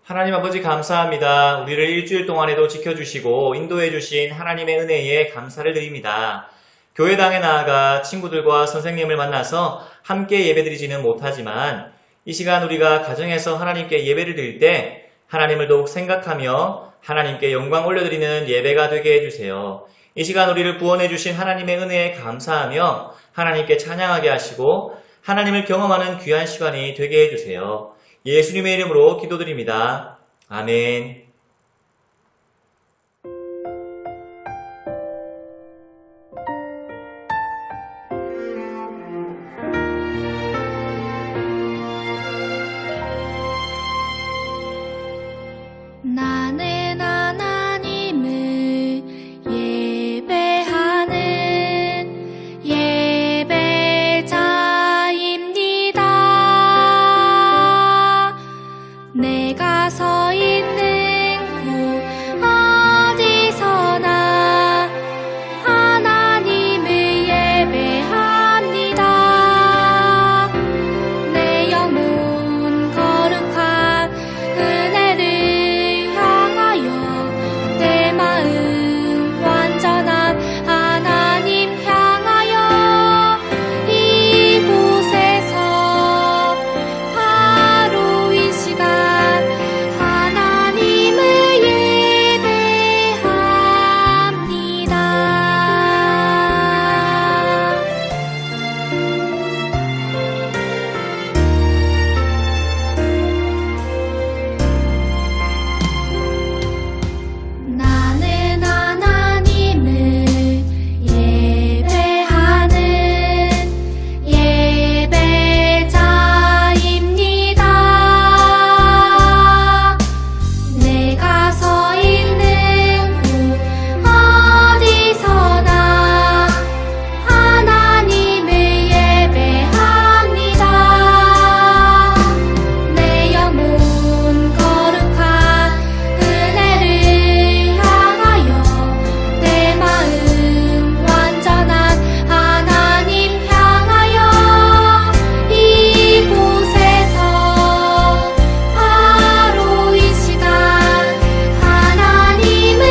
하나님 아버지 감사합니다. 우리를 일주일 동안에도 지켜주시고 인도해주신 하나님의 은혜에 감사를 드립니다. 교회당에 나아가 친구들과 선생님을 만나서 함께 예배드리지는 못하지만 이 시간 우리가 가정에서 하나님께 예배를 드릴 때 하나님을 더욱 생각하며 하나님께 영광 올려드리는 예배가 되게 해주세요. 이 시간 우리를 구원해주신 하나님의 은혜에 감사하며 하나님께 찬양하게 하시고 하나님을 경험하는 귀한 시간이 되게 해주세요. 예수님의 이름으로 기도드립니다. 아멘. 나는 하나님을 예배하는 예배자입니다. 내가 서 있는 곳 어디서나 하나님을 예배합니다. 내 영혼 거룩한 은혜를 향하여 내 마음 완전한 하나님 향하여 이곳에서 바로 이 시간 하나님을 예배합니다. 나는 하나님을 예배하는 예배자입니다. 내가 서 있는 곳 어디서나 하나님을 예배합니다. 내 영혼 거룩한 은혜를 향하여 내 마음 완전한 하나님 향하여 이곳에서 바로 이 시간 하나님을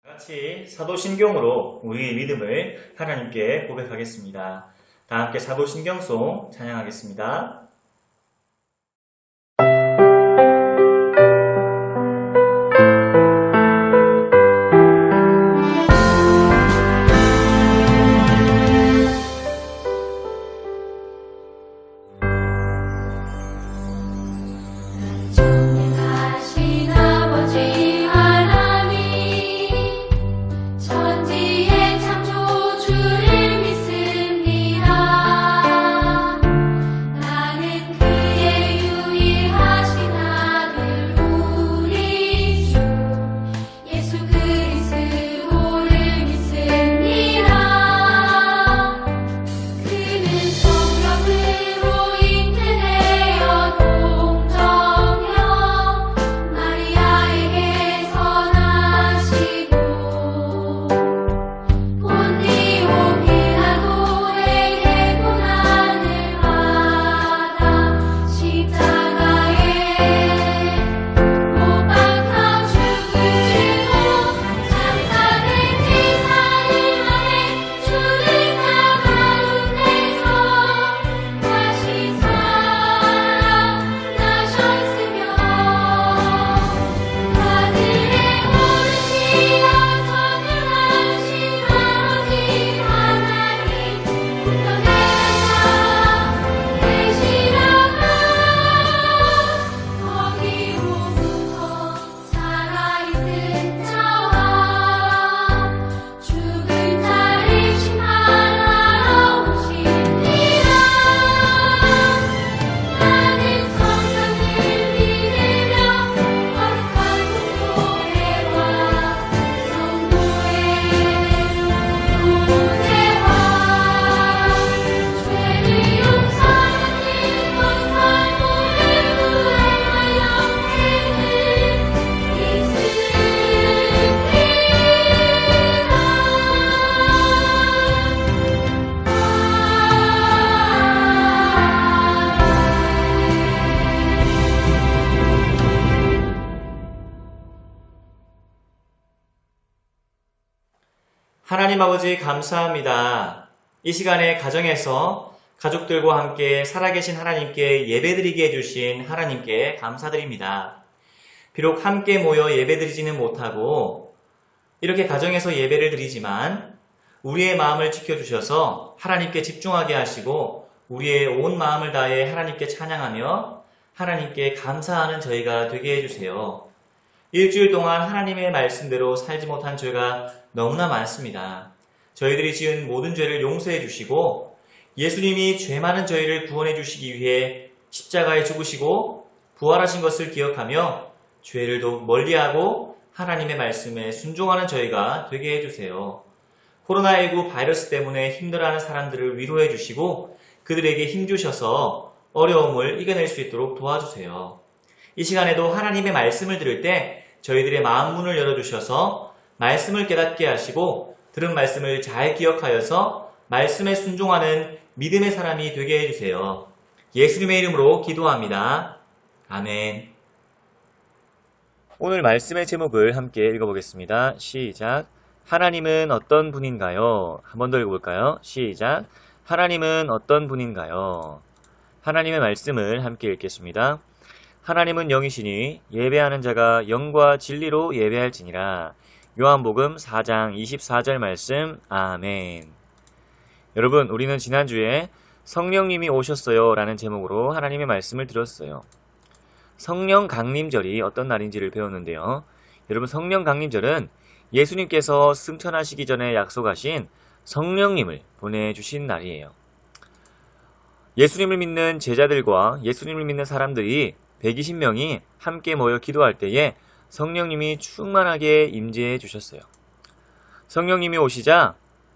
같이 사도신경으로 우리의 믿음을 하나님께 고백하겠습니다. 다 함께 사도신경송 찬양하겠습니다. 전능하신 아버지 하나님, 천지의 창조주를 믿습니다. 나는 하나님 아버지 감사합니다. 이 시간에 가정에서 가족들과 함께 살아계신 하나님께 예배드리게 해주신 하나님께 감사드립니다. 비록 함께 모여 예배드리지는 못하고 이렇게 가정에서 예배를 드리지만 우리의 마음을 지켜주셔서 하나님께 집중하게 하시고 우리의 온 마음을 다해 하나님께 찬양하며 하나님께 감사하는 저희가 되게 해주세요. 일주일 동안 하나님의 말씀대로 살지 못한 죄가 너무나 많습니다. 저희들이 지은 모든 죄를 용서해 주시고 예수님이 죄 많은 저희를 구원해 주시기 위해 십자가에 죽으시고 부활하신 것을 기억하며 죄를 더욱 멀리하고 하나님의 말씀에 순종하는 저희가 되게 해주세요. 코로나19 바이러스 때문에 힘들어하는 사람들을 위로해 주시고 그들에게 힘주셔서 어려움을 이겨낼 수 있도록 도와주세요. 이 시간에도 하나님의 말씀을 들을 때 저희들의 마음 문을 열어주셔서 말씀을 깨닫게 하시고 들은 말씀을 잘 기억하여서 말씀에 순종하는 믿음의 사람이 되게 해주세요. 예수님의 이름으로 기도합니다. 아멘. 오늘 말씀의 제목을 함께 읽어보겠습니다. 시작. 하나님은 어떤 분인가요? 한 번 더 읽어볼까요? 시작. 하나님은 어떤 분인가요? 하나님의 말씀을 함께 읽겠습니다. 하나님은 영이시니 예배하는 자가 영과 진리로 예배할지니라. 요한복음 4장 24절 말씀. 아멘. 여러분, 우리는 지난주에 성령님이 오셨어요 라는 제목으로 하나님의 말씀을 들었어요. 성령 강림절이 어떤 날인지를 배웠는데요. 여러분, 성령 강림절은 예수님께서 승천하시기 전에 약속하신 성령님을 보내주신 날이에요. 예수님을 믿는 제자들과 예수님을 믿는 사람들이 120명이 함께 모여 기도할 때에 성령님이 충만하게 임재해 주셨어요. 성령님이 오시자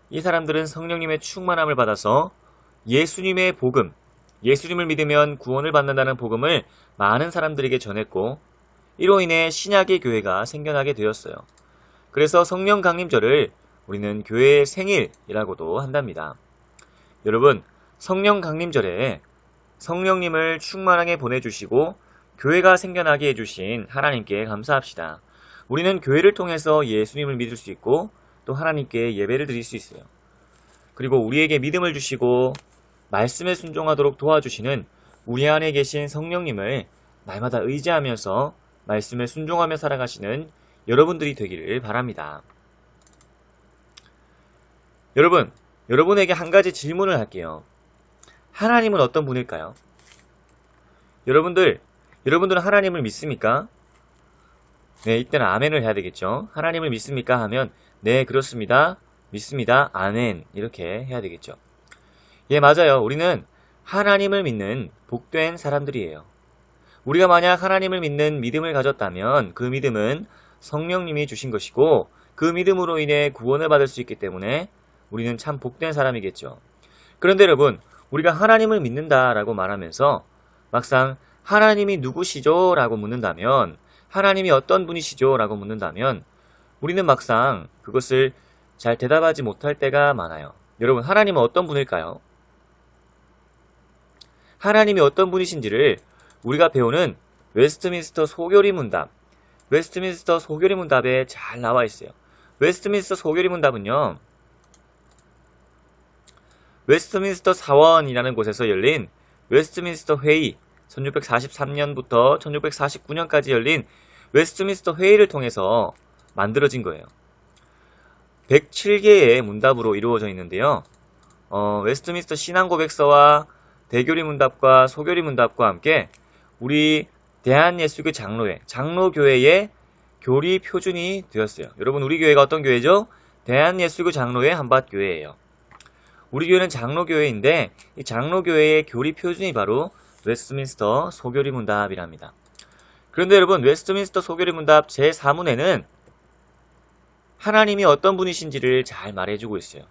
이 사람들은 성령님의 충만함을 받아서 예수님의 복음, 예수님을 믿으면 구원을 받는다는 복음을 많은 사람들에게 전했고 이로 인해 신약의 교회가 생겨나게 되었어요. 그래서 성령 강림절을 우리는 교회의 생일이라고도 한답니다. 여러분, 성령 강림절에 성령님을 충만하게 보내주시고 교회가 생겨나게 해주신 하나님께 감사합시다. 우리는 교회를 통해서 예수님을 믿을 수 있고 또 하나님께 예배를 드릴 수 있어요. 그리고 우리에게 믿음을 주시고 말씀에 순종하도록 도와주시는 우리 안에 계신 성령님을 날마다 의지하면서 말씀에 순종하며 살아가시는 여러분들이 되기를 바랍니다. 여러분에게 한 가지 질문을 할게요. 하나님은 어떤 분일까요? 여러분들은 하나님을 믿습니까? 네, 이때는 아멘을 해야 되겠죠. 하나님을 믿습니까? 하면 네, 그렇습니다. 믿습니다. 아멘. 이렇게 해야 되겠죠. 예, 맞아요. 우리는 하나님을 믿는 복된 사람들이에요. 우리가 만약 하나님을 믿는 믿음을 가졌다면 그 믿음은 성령님이 주신 것이고 그 믿음으로 인해 구원을 받을 수 있기 때문에 우리는 참 복된 사람이겠죠. 그런데 여러분, 우리가 하나님을 믿는다라고 말하면서 막상 하나님이 누구시죠? 라고 묻는다면, 하나님이 어떤 분이시죠? 라고 묻는다면 우리는 막상 그것을 잘 대답하지 못할 때가 많아요. 여러분, 하나님은 어떤 분일까요? 하나님이 어떤 분이신지를 우리가 배우는 웨스트민스터 소교리 문답, 웨스트민스터 소교리 문답에 잘 나와 있어요. 웨스트민스터 소교리 문답은요, 웨스트민스터 사원이라는 곳에서 열린 웨스트민스터 회의, 1643년부터 1649년까지 열린 웨스트민스터 회의를 통해서 만들어진 거예요. 107개의 문답으로 이루어져 있는데요. 웨스트민스터 신앙고백서와 대교리 문답과 소교리 문답과 함께 우리 대한예수교 장로회, 장로교회의 교리 표준이 되었어요. 여러분, 우리 교회가 어떤 교회죠? 대한예수교 장로회 한밭교회예요. 우리 교회는 장로교회인데 이 장로교회의 교리 표준이 바로 웨스트민스터 소교리 문답이랍니다. 그런데 여러분, 웨스트민스터 소교리 문답 제4문에는 하나님이 어떤 분이신지를 잘 말해주고 있어요.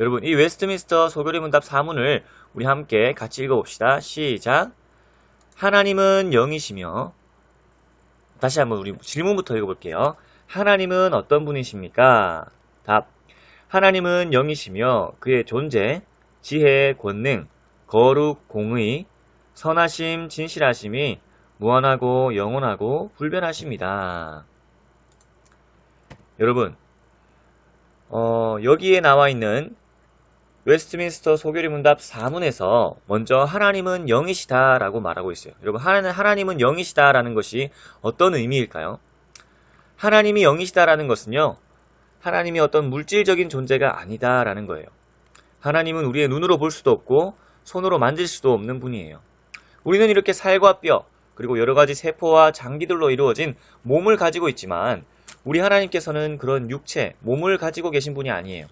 여러분, 이 웨스트민스터 소교리 문답 4문을 우리 함께 같이 읽어봅시다. 시작. 하나님은 영이시며, 다시 한번 우리 질문부터 읽어볼게요. 하나님은 어떤 분이십니까? 답. 하나님은 영이시며 그의 존재, 지혜, 권능, 거룩, 공의, 선하심, 진실하심이 무한하고 영원하고 불변하십니다. 여러분, 여기에 나와 있는 웨스트민스터 소교리 문답 4문에서 먼저 하나님은 영이시다 라고 말하고 있어요. 여러분, 하나님은 영이시다 라는 것이 어떤 의미일까요? 하나님이 영이시다 라는 것은요, 하나님이 어떤 물질적인 존재가 아니다 라는 거예요. 하나님은 우리의 눈으로 볼 수도 없고 손으로 만질 수도 없는 분이에요. 우리는 이렇게 살과 뼈, 그리고 여러 가지 세포와 장기들로 이루어진 몸을 가지고 있지만 우리 하나님께서는 그런 육체, 몸을 가지고 계신 분이 아니에요.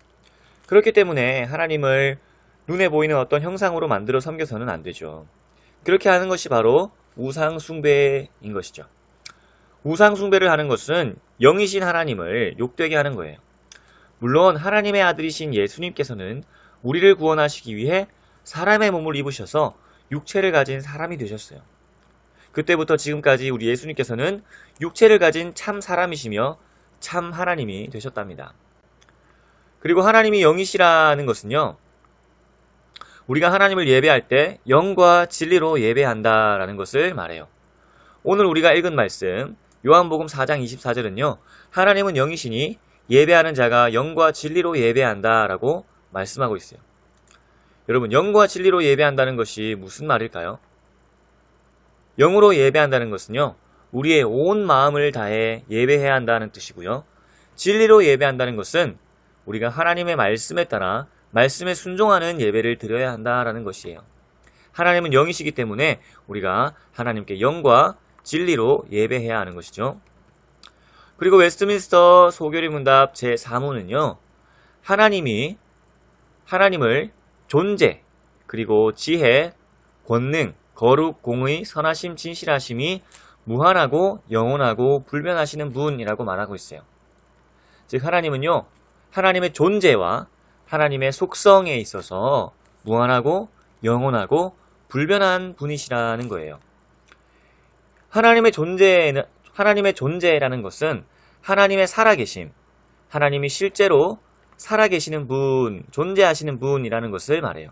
그렇기 때문에 하나님을 눈에 보이는 어떤 형상으로 만들어 섬겨서는 안 되죠. 그렇게 하는 것이 바로 우상숭배인 것이죠. 우상숭배를 하는 것은 영이신 하나님을 욕되게 하는 거예요. 물론 하나님의 아들이신 예수님께서는 우리를 구원하시기 위해 사람의 몸을 입으셔서 육체를 가진 사람이 되셨어요. 그때부터 지금까지 우리 예수님께서는 육체를 가진 참 사람이시며 참 하나님이 되셨답니다. 그리고 하나님이 영이시라는 것은요, 우리가 하나님을 예배할 때 영과 진리로 예배한다라는 것을 말해요. 오늘 우리가 읽은 말씀 요한복음 4장 24절은요, 하나님은 영이시니 예배하는 자가 영과 진리로 예배한다라고 말씀하고 있어요. 여러분, 영과 진리로 예배한다는 것이 무슨 말일까요? 영으로 예배한다는 것은요, 우리의 온 마음을 다해 예배해야 한다는 뜻이고요. 진리로 예배한다는 것은 우리가 하나님의 말씀에 따라 말씀에 순종하는 예배를 드려야 한다라는 것이에요. 하나님은 영이시기 때문에 우리가 하나님께 영과 진리로 예배해야 하는 것이죠. 그리고 웨스트민스터 소교리 문답 제4문은요, 하나님을 존재, 그리고 지혜, 권능, 거룩, 공의, 선하심, 진실하심이 무한하고 영원하고 불변하시는 분이라고 말하고 있어요. 즉 하나님은요, 하나님의 존재와 하나님의 속성에 있어서 무한하고 영원하고 불변한 분이시라는 거예요. 하나님의 존재라는 것은 하나님의 살아계심, 하나님이 실제로 살아계시는 분, 존재하시는 분이라는 것을 말해요.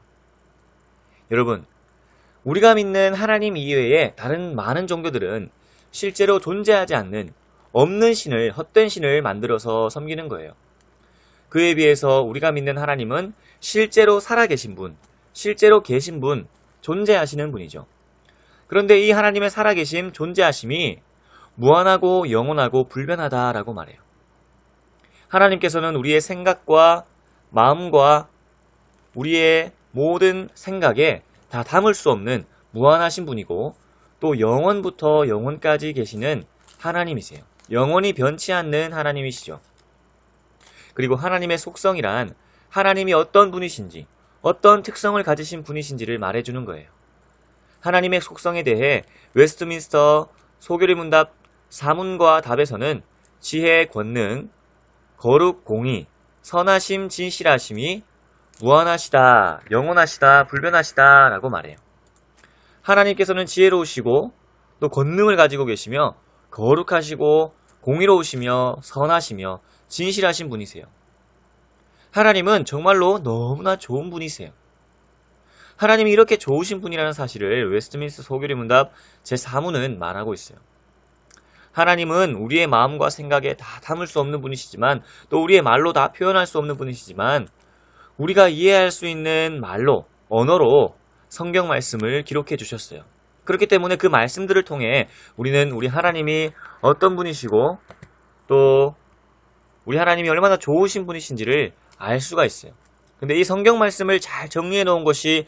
여러분, 우리가 믿는 하나님 이외에 다른 많은 종교들은 실제로 존재하지 않는 없는 신을, 헛된 신을 만들어서 섬기는 거예요. 그에 비해서 우리가 믿는 하나님은 실제로 살아계신 분, 실제로 계신 분, 존재하시는 분이죠. 그런데 이 하나님의 살아계심, 존재하심이 무한하고 영원하고 불변하다라고 말해요. 하나님께서는 우리의 생각과 마음과 우리의 모든 생각에 다 담을 수 없는 무한하신 분이고, 또 영원부터 영원까지 계시는 하나님이세요. 영원히 변치 않는 하나님이시죠. 그리고 하나님의 속성이란 하나님이 어떤 분이신지, 어떤 특성을 가지신 분이신지를 말해주는 거예요. 하나님의 속성에 대해 웨스트민스터 소교리 문답 4문과 답에서는 지혜, 권능, 거룩, 공의, 선하심, 진실하심이 무한하시다, 영원하시다, 불변하시다 라고 말해요. 하나님께서는 지혜로우시고 또 권능을 가지고 계시며 거룩하시고 공의로우시며 선하시며 진실하신 분이세요. 하나님은 정말로 너무나 좋은 분이세요. 하나님이 이렇게 좋으신 분이라는 사실을 웨스트민스터 소교리 문답 제4문은 말하고 있어요. 하나님은 우리의 마음과 생각에 다 담을 수 없는 분이시지만, 또 우리의 말로 다 표현할 수 없는 분이시지만, 우리가 이해할 수 있는 말로, 언어로 성경 말씀을 기록해 주셨어요. 그렇기 때문에 그 말씀들을 통해 우리는 우리 하나님이 어떤 분이시고 또 우리 하나님이 얼마나 좋으신 분이신지를 알 수가 있어요. 근데 이 성경 말씀을 잘 정리해 놓은 것이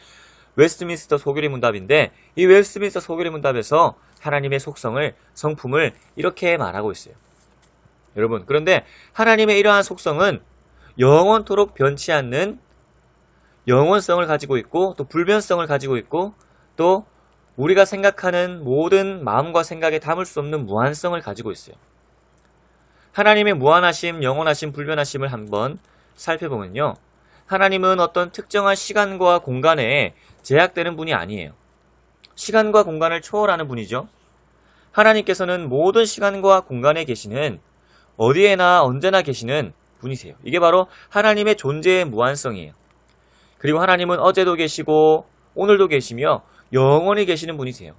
웨스트민스터 소교리 문답인데, 이 웨스트민스터 소교리 문답에서 하나님의 속성을, 성품을 이렇게 말하고 있어요. 여러분, 그런데 하나님의 이러한 속성은 영원토록 변치 않는 영원성을 가지고 있고, 또 불변성을 가지고 있고, 또 우리가 생각하는 모든 마음과 생각에 담을 수 없는 무한성을 가지고 있어요. 하나님의 무한하심, 영원하심, 불변하심을 한번 살펴보면요, 하나님은 어떤 특정한 시간과 공간에 제약되는 분이 아니에요. 시간과 공간을 초월하는 분이죠. 하나님께서는 모든 시간과 공간에 계시는, 어디에나 언제나 계시는 분이세요. 이게 바로 하나님의 존재의 무한성이에요. 그리고 하나님은 어제도 계시고 오늘도 계시며 영원히 계시는 분이세요.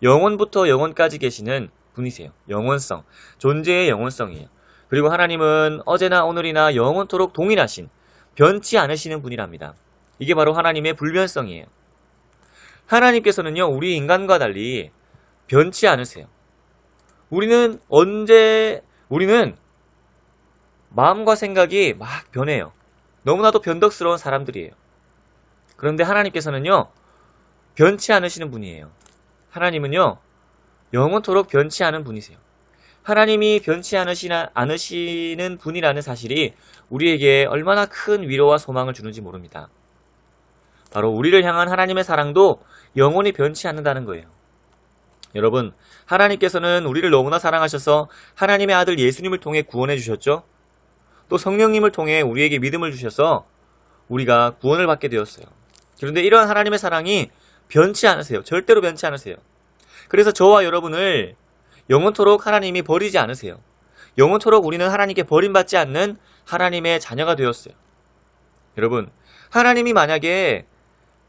영원부터 영원까지 계시는 분이세요. 영원성, 존재의 영원성이에요. 그리고 하나님은 어제나 오늘이나 영원토록 동일하신, 변치 않으시는 분이랍니다. 이게 바로 하나님의 불변성이에요. 하나님께서는요, 우리 인간과 달리 변치 않으세요. 우리는 마음과 생각이 막 변해요. 너무나도 변덕스러운 사람들이에요. 그런데 하나님께서는요, 변치 않으시는 분이에요. 하나님은요, 영원토록 변치 않은 분이세요. 하나님이 변치 않으시는 분이라는 사실이 우리에게 얼마나 큰 위로와 소망을 주는지 모릅니다. 바로 우리를 향한 하나님의 사랑도 영원히 변치 않는다는 거예요. 여러분, 하나님께서는 우리를 너무나 사랑하셔서 하나님의 아들 예수님을 통해 구원해 주셨죠? 또 성령님을 통해 우리에게 믿음을 주셔서 우리가 구원을 받게 되었어요. 그런데 이러한 하나님의 사랑이 변치 않으세요. 절대로 변치 않으세요. 그래서 저와 여러분을 영원토록 하나님이 버리지 않으세요. 영원토록 우리는 하나님께 버림받지 않는 하나님의 자녀가 되었어요. 여러분, 하나님이 만약에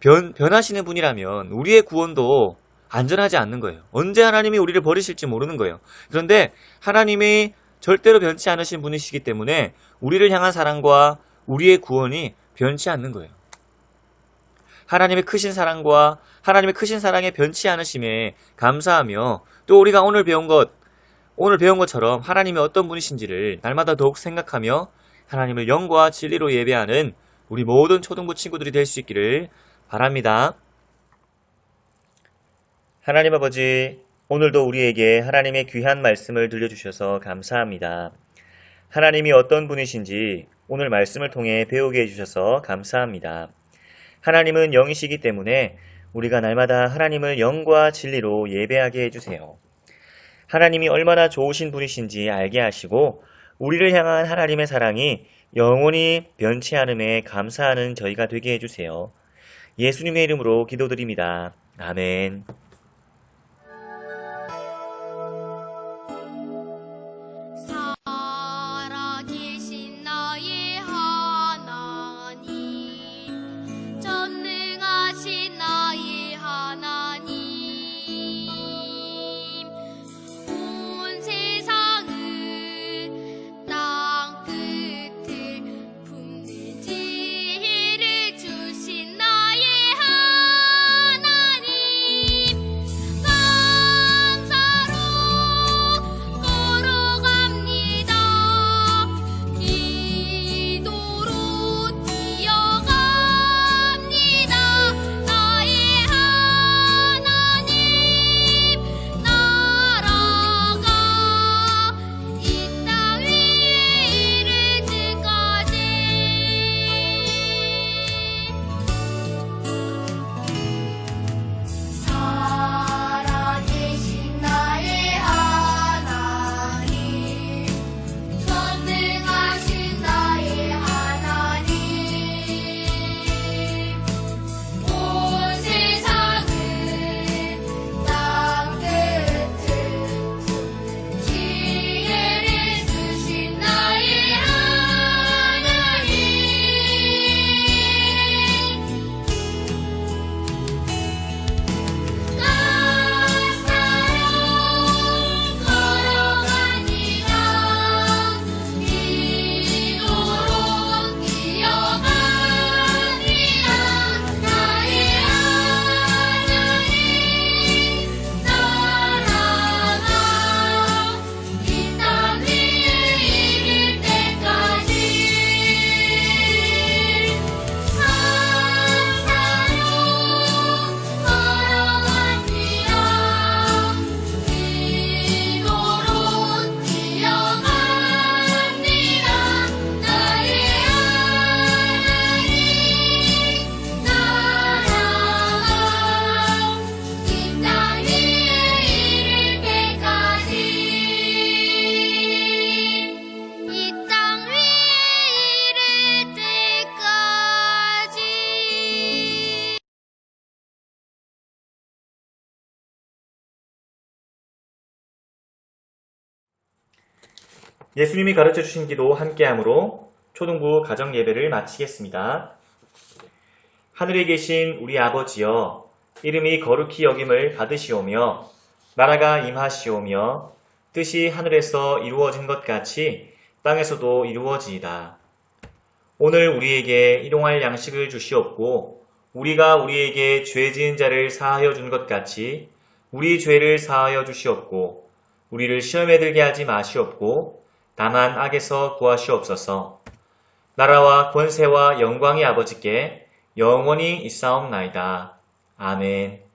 변하시는 분이라면 우리의 구원도 안전하지 않는 거예요. 언제 하나님이 우리를 버리실지 모르는 거예요. 그런데 하나님이 절대로 변치 않으신 분이시기 때문에 우리를 향한 사랑과 우리의 구원이 변치 않는 거예요. 하나님의 크신 사랑과 하나님의 크신 사랑에 변치 않으심에 감사하며 또 우리가 오늘 배운 것처럼 하나님이 어떤 분이신지를 날마다 더욱 생각하며 하나님을 영과 진리로 예배하는 우리 모든 초등부 친구들이 될 수 있기를 바랍니다. 하나님 아버지, 오늘도 우리에게 하나님의 귀한 말씀을 들려주셔서 감사합니다. 하나님이 어떤 분이신지 오늘 말씀을 통해 배우게 해주셔서 감사합니다. 하나님은 영이시기 때문에 우리가 날마다 하나님을 영과 진리로 예배하게 해주세요. 하나님이 얼마나 좋으신 분이신지 알게 하시고 우리를 향한 하나님의 사랑이 영원히 변치 않음에 감사하는 저희가 되게 해주세요. 예수님의 이름으로 기도드립니다. 아멘. 살아계신 나의 하나님, 전능하신 나의 하나님, 온 세상을 땅 끝을 품는 지혜를 주신 나의 하나님, 감사로 걸어갑니다. 기도로 뛰어갑니다. 나의 하나님, 나라가 이 땅 위에 이를 때까지 살아계신 나의 하나님, 전능하신 나의 하나님, 온 세상을 땅 끝을 품는 지혜를 주신 나의 하나님, 가사로 걸어갑니다. 기도로 뛰어갑니다. 나의 하나님, 나라가 이 땅 위에 이를 때까지 감사로 걸어갑니다. 기도로 뛰어갑니다. 나의 하나님, 나라가 이 땅 위에 이를 때까지, 이 땅 위에 이를 때까지. 예수님이 가르쳐 주신 기도 함께함으로 초등부 가정 예배를 마치겠습니다. 하늘에 계신 우리 아버지여, 이름이 거룩히 여김을 받으시오며 나라가 임하시오며 뜻이 하늘에서 이루어진 것 같이 땅에서도 이루어지이다. 오늘 우리에게 일용할 양식을 주시옵고 우리가 우리에게 죄 지은 자를 사하여 준 것 같이 우리 죄를 사하여 주시옵고 우리를 시험에 들게 하지 마시옵고 다만 악에서 구하시옵소서. 나라와 권세와 영광이 아버지께 영원히 있사옵나이다. 아멘.